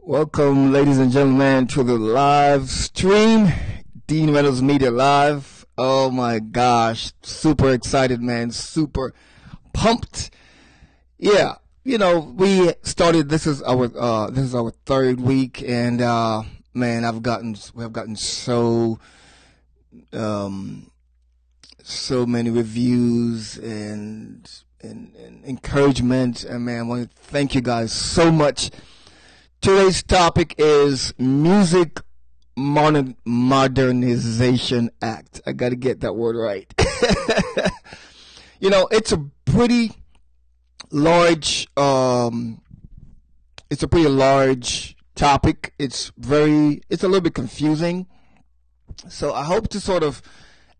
Welcome, ladies and gentlemen, to the live stream, Dean Reynolds Media Live. Oh my gosh, super excited, man, super pumped. Yeah, we started. This is our third week, and man, we have gotten so many reviews and encouragement, and man, I want to thank you guys so much. Today's topic is Music Modernization Act. I got to get that word right. It's a pretty large topic. It's a little bit confusing. So I hope to sort of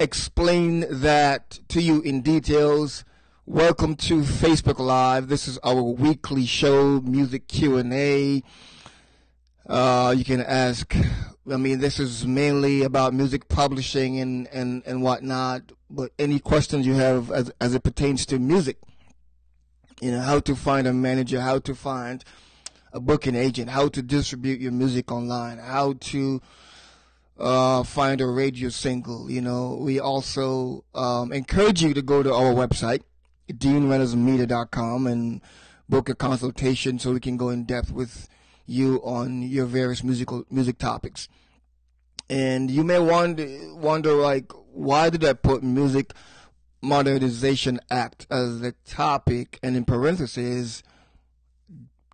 explain that to you in details. Welcome to Facebook Live. This is our weekly show, music Q&A. You can ask, this is mainly about music publishing and whatnot, but any questions you have as it pertains to music, how to find a manager, how to find a booking agent, how to distribute your music online, how to find a radio single. We also encourage you to go to our website, deanreynoldsmedia.com, and book a consultation so we can go in depth with you on your various music topics. And you may wonder like, why did I put Music Modernization Act as the topic, and in parentheses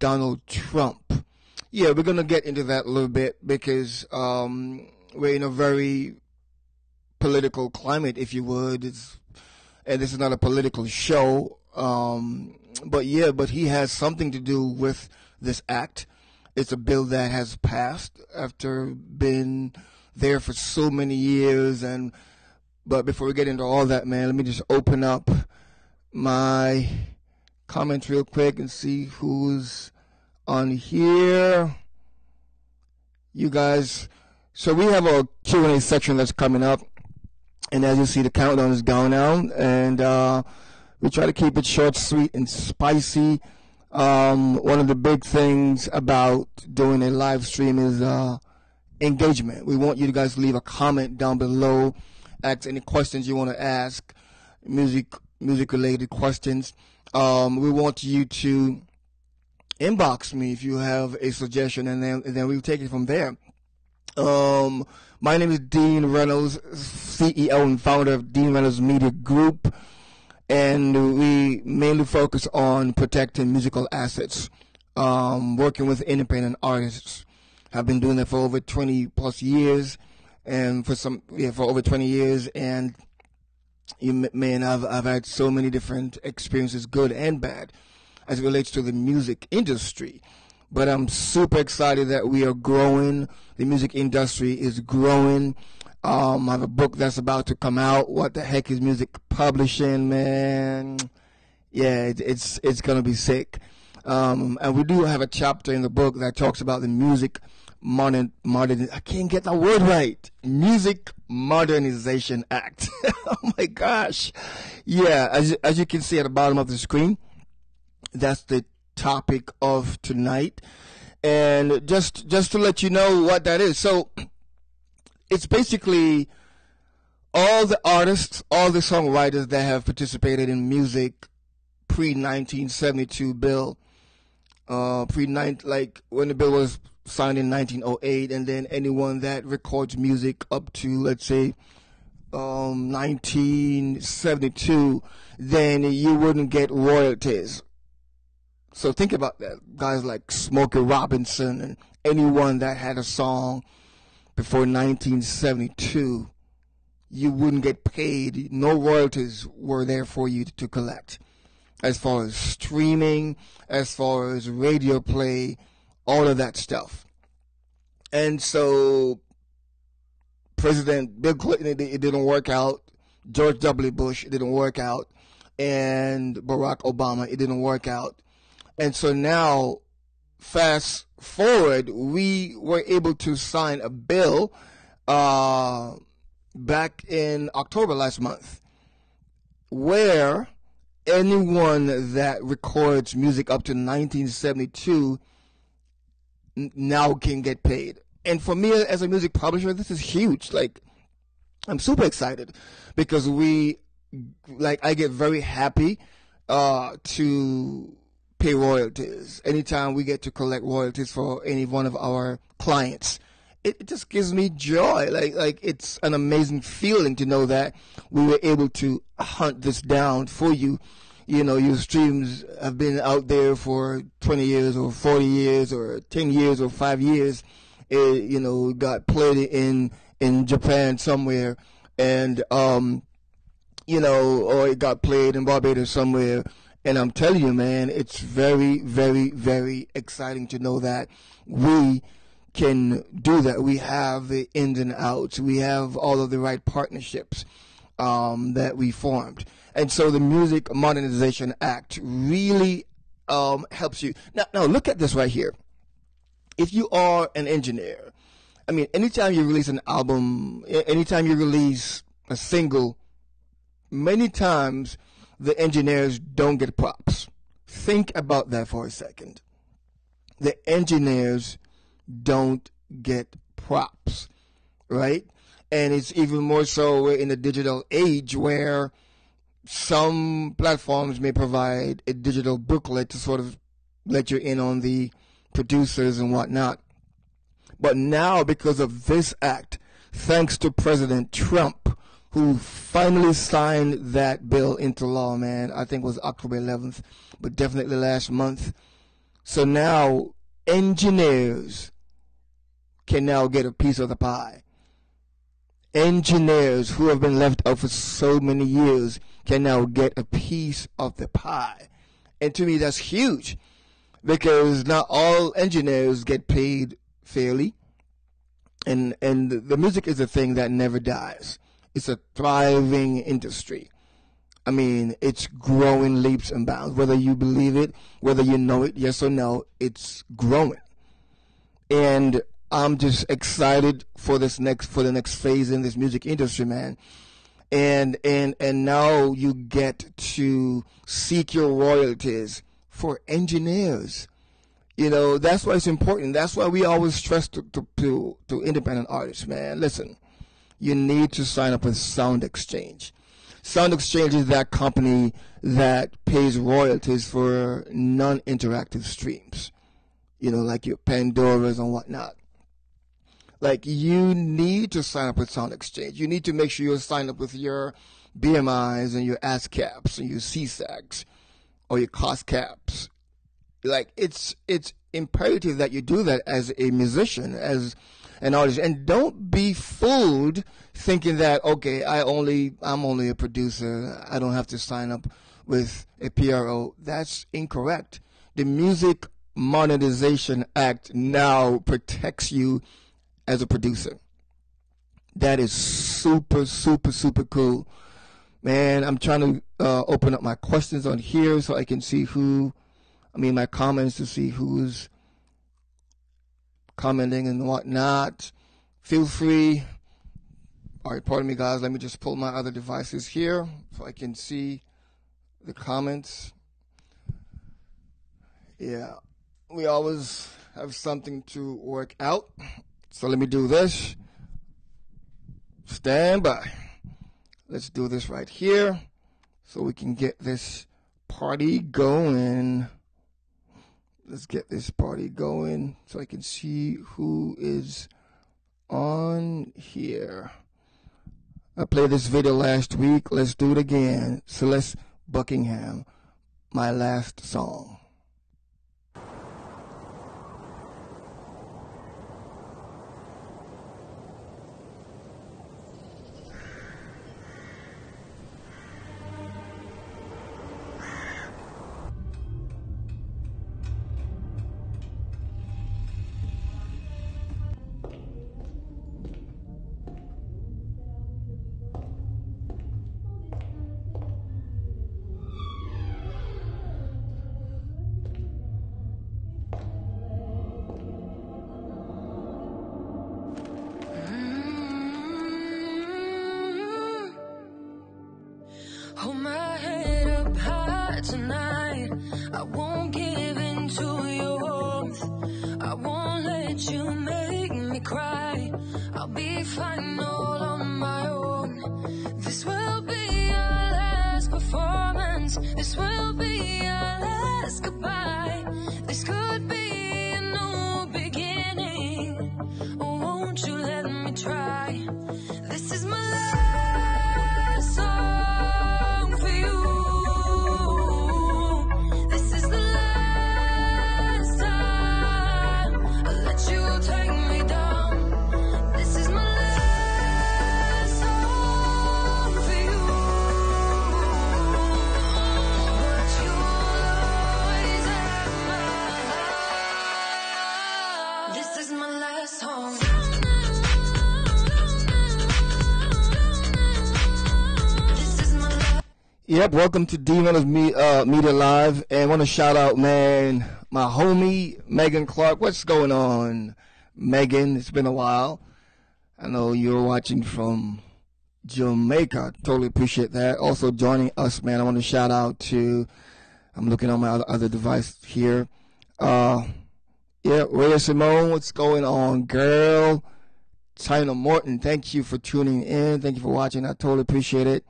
Donald Trump? Yeah, we're gonna get into that a little bit because we're in a very political climate, if you would. And this is not a political show, but he has something to do with this act. It's a bill that has passed after being there for so many years. But before we get into all that, man, let me just open up my comments real quick and see who's on here. You guys, so we have a Q&A section that's coming up. And as you see, the countdown is going down, and we try to keep it short, sweet, and spicy. One of the big things about doing a live stream is engagement. We want you guys to leave a comment down below, ask any questions you want to ask, music-related questions. We want you to inbox me if you have a suggestion, and then we'll take it from there. My name is Dean Reynolds, CEO and founder of Dean Reynolds Media Group, and we mainly focus on protecting musical assets, working with independent artists. I've been doing that for over 20 plus years, and for over 20 years, and I've had so many different experiences, good and bad, as it relates to the music industry. But I'm super excited that we are growing. The music industry is growing. I have a book that's about to come out. What the heck is music publishing, man? Yeah, it's gonna be sick. And we do have a chapter in the book that talks about the music I can't get that word right. Music Modernization Act. Oh my gosh. Yeah, as you can see at the bottom of the screen, that's the topic of tonight. And just to let you know what that is, so it's basically all the artists, all the songwriters that have participated in music pre-1972 bill, like when the bill was signed in 1908, and then anyone that records music up to, let's say, 1972, then you wouldn't get royalties. So think about that. Guys like Smokey Robinson and anyone that had a song before 1972, you wouldn't get paid. No royalties were there for you to collect. As far as streaming, as far as radio play, all of that stuff. And so President Bill Clinton, it didn't work out. George W. Bush, it didn't work out. And Barack Obama, it didn't work out. And so now, fast forward, we were able to sign a bill back in October last month, where anyone that records music up to 1972 now can get paid. And for me as a music publisher, this is huge. Like, I'm super excited because I get very happy to pay royalties anytime we get to collect royalties for any one of our clients. It just gives me joy. Like it's an amazing feeling to know that we were able to hunt this down for you. You know, your streams have been out there for 20 years or 40 years or 10 years or 5 years. You know, got played in Japan somewhere, and you know, or it got played in Barbados somewhere. And I'm telling you, man, it's very, very, very exciting to know that we can do that. We have the ins and outs. We have all of the right partnerships that we formed. And so the Music Modernization Act really helps you. Now, look at this right here. If you are an engineer, I mean, anytime you release an album, anytime you release a single, many times the engineers don't get props. Think about that for a second. The engineers don't get props, right? And it's even more so in the digital age where some platforms may provide a digital booklet to sort of let you in on the producers and whatnot. But now, because of this act, thanks to President Trump, who finally signed that bill into law, man, I think it was October 11th, but definitely last month. So now engineers can now get a piece of the pie. Engineers who have been left out for so many years can now get a piece of the pie. And to me, that's huge, because not all engineers get paid fairly. And the music is a thing that never dies. It's a thriving industry. I mean, it's growing leaps and bounds. Whether you believe it, whether you know it, yes or no, it's growing. And I'm just excited for the next phase in this music industry, man. And now you get to seek your royalties for engineers. You know, that's why it's important. That's why we always stress to independent artists, man. Listen, you need to sign up with Sound Exchange. Sound Exchange is that company that pays royalties for non-interactive streams. You know, like your Pandoras and whatnot. Like, you need to sign up with Sound Exchange. You need to make sure you're signed up with your BMIs and your ASCAPs and your CSACs or your cost caps. Like, it's imperative that you do that as a musician, as an artist. And don't be fooled thinking that, okay, I'm only a producer. I don't have to sign up with a PRO. That's incorrect. The Music Modernization Act now protects you as a producer. That is super, super, super cool. Man, I'm trying to open up my questions on here so I can see my comments, to see who's commenting and whatnot. Feel free. All right, pardon me, guys. Let me just pull my other devices here so I can see the comments. Yeah, we always have something to work out. So let me do this. Stand by. Let's do this right here so we can get this party going. Let's get this party going so I can see who is on here. I played this video last week. Let's do it again. Celeste Buckingham, My Last Song. Hold my head up high tonight. I won't give in to your warmth. I won't let fine all on my own. This will be our last performance. This will be our last goodbye. This could be a new beginning. Oh, won't you let me try? This is my last song for you. This is the last time I'll let you take me down. This is my last song for you. But you'll always have my heart. This is my last song. This is my last. Yep, welcome to D Reynolds Media Live, and I want to shout out, man, my homie Megan Clark. What's going on, Megan? It's been a while. I know you're watching from Jamaica. Totally appreciate that. Also joining us, man. I want to shout out to. I'm looking on my other device here. Yeah, Rhea Simone. What's going on, girl? China Morton. Thank you for tuning in. Thank you for watching. I totally appreciate it.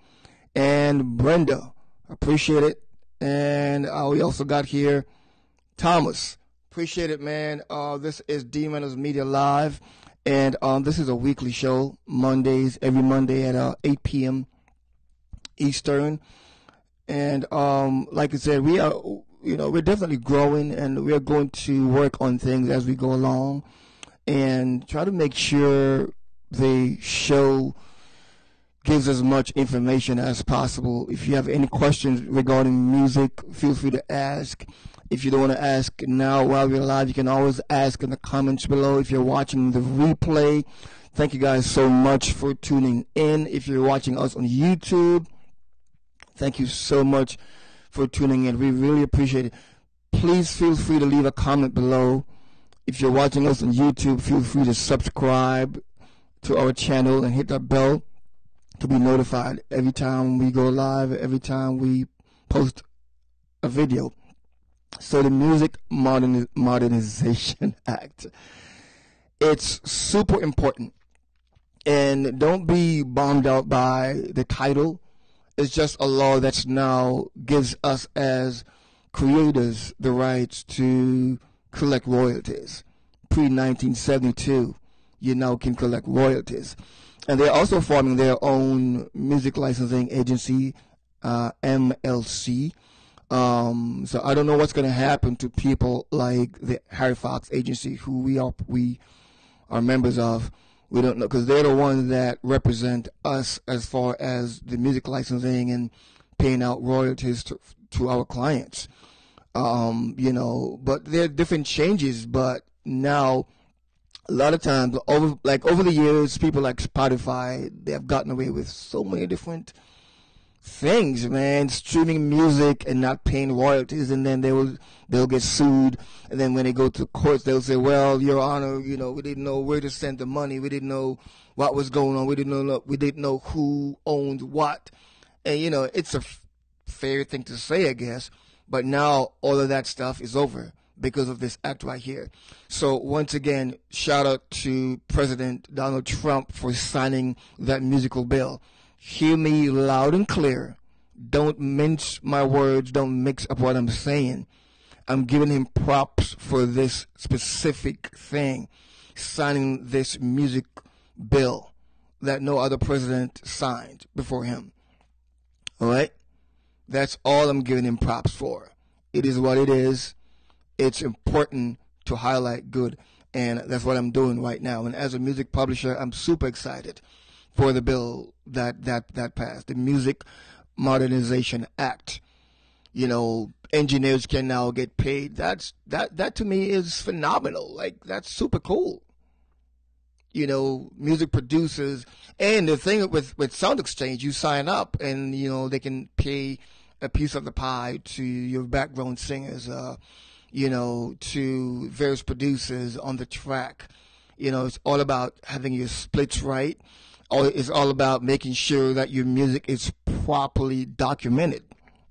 And Brenda, appreciate it. And we also got here Thomas, appreciate it, man. This is D Reynolds Media Live, and this is a weekly show, every Monday at 8 p.m. Eastern. And like I said, we are, we're definitely growing, and we are going to work on things as we go along, and try to make sure the show gives as much information as possible. If you have any questions regarding music, feel free to ask. If you don't want to ask now while we're live, you can always ask in the comments below. If you're watching the replay, thank you guys so much for tuning in. If you're watching us on YouTube, thank you so much for tuning in. We really appreciate it. Please feel free to leave a comment below. If you're watching us on YouTube, feel free to subscribe to our channel and hit that bell to be notified every time we go live, every time we post a video. So the Music Modernization Act, it's super important. And don't be bummed out by the title. It's just a law that's now gives us as creators the rights to collect royalties. Pre-1972, you now can collect royalties. And they're also forming their own music licensing agency, MLC. So I don't know what's going to happen to people like the Harry Fox agency, who we are members of. We don't know, because they're the ones that represent us as far as the music licensing and paying out royalties to our clients. But there are different changes. But now, a lot of times, over the years, people like Spotify, they have gotten away with so many different things, man. Streaming music and not paying royalties, and then they'll get sued. And then when they go to courts, they'll say, "Well, Your Honor, we didn't know where to send the money. We didn't know what was going on. We didn't know who owned what." And it's a fair thing to say, I guess. But now all of that stuff is over because of this act right here. So once again, shout out to President Donald Trump for signing that musical bill. Hear me loud and clear. Don't mince my words. Don't mix up what I'm saying. I'm giving him props for this specific thing, signing this music bill that no other president signed before him. All right? That's all I'm giving him props for. It is what it is. It's important to highlight good, and that's what I'm doing right now. And as a music publisher, I'm super excited for the bill that passed, the Music Modernization Act. Engineers can now get paid. That to me is phenomenal. Like, that's super cool. Music producers, and the thing with Sound Exchange, you sign up and they can pay a piece of the pie to your background singers, to various producers on the track. It's all about having your splits right. It's all about making sure that your music is properly documented.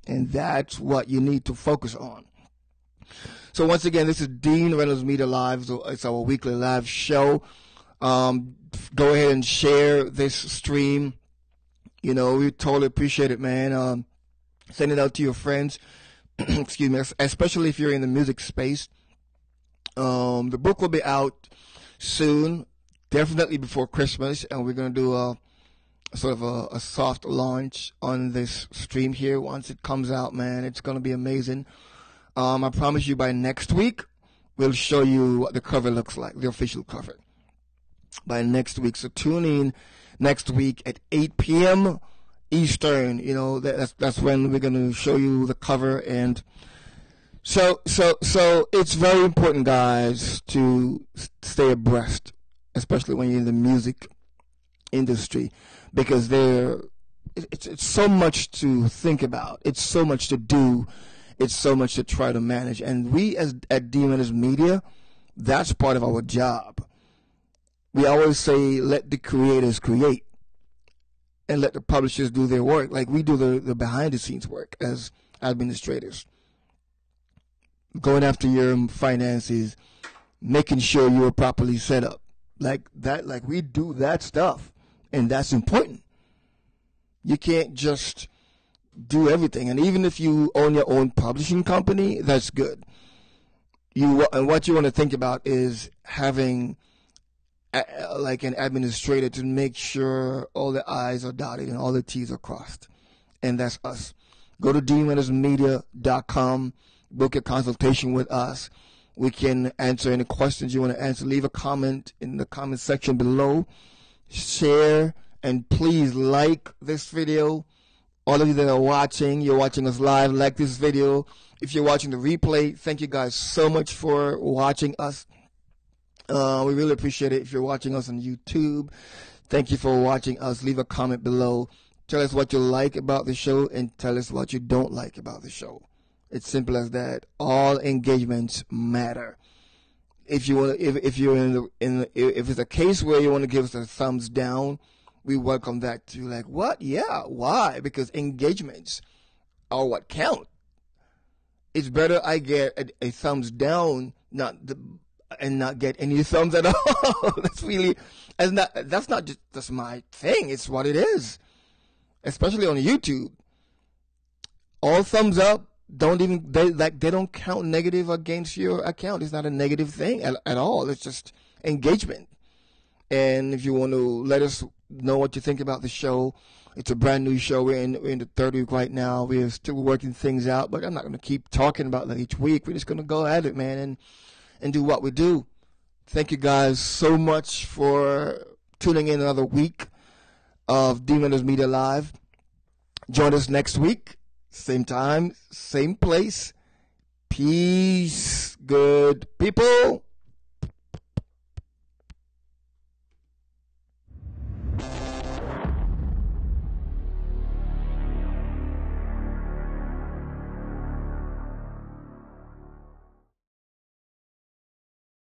And that's what you need to focus on. So once again, this is Dean Reynolds Media Live. So it's our weekly live show. Go ahead and share this stream. You know, we totally appreciate it, man. Send it out to your friends. Excuse me, especially if you're in the music space. The book will be out soon, definitely before Christmas, and we're going to do a sort of a soft launch on this stream here. Once it comes out, man, it's going to be amazing. I promise you by next week, we'll show you what the cover looks like, the official cover. By next week. So tune in next week at 8 p.m. Eastern. You know, that's when we're going to show you the cover. And so it's very important, guys, to stay abreast, especially when you're in the music industry, because it's so much to think about. It's so much to do. It's so much to try to manage. And we at D-Reynolds Media, that's part of our job. We always say, let the creators create and let the publishers do their work. Like we do the behind-the-scenes work as administrators. Going after your finances, making sure you're properly set up. Like that, like we do that stuff. And that's important. You can't just do everything. And even if you own your own publishing company, that's good. And what you want to think about is having like an administrator to make sure all the I's are dotted and all the T's are crossed. And that's us. Go to DReynoldsMedia.com, book a consultation with us. We can answer any questions you want to answer. Leave a comment in the comment section below. Share, and please like this video. All of you that are watching, you're watching us live, like this video. If you're watching the replay, thank you guys so much for watching us. We really appreciate it. If you're watching us on YouTube, thank you for watching us. Leave a comment below. Tell us what you like about the show and tell us what you don't like about the show. It's simple as that. All engagements matter. If you want, if you're if it's a case where you want to give us a thumbs down, we welcome that too. Like, what? Yeah, why? Because engagements are what count. It's better I get a thumbs down, and not get any thumbs at all. That's not just my thing. It's what it is. Especially on YouTube. All thumbs up they don't count negative against your account. It's not a negative thing at all. It's just engagement. And if you want to let us know what you think about the show, it's a brand new show. We're in the third week right now. We're still working things out, but I'm not going to keep talking about that each week. We're just going to go at it, man, and do what we do. Thank you guys so much for tuning in another week of D-Reynolds Media Live. Join us next week, same time, same place. Peace, good people.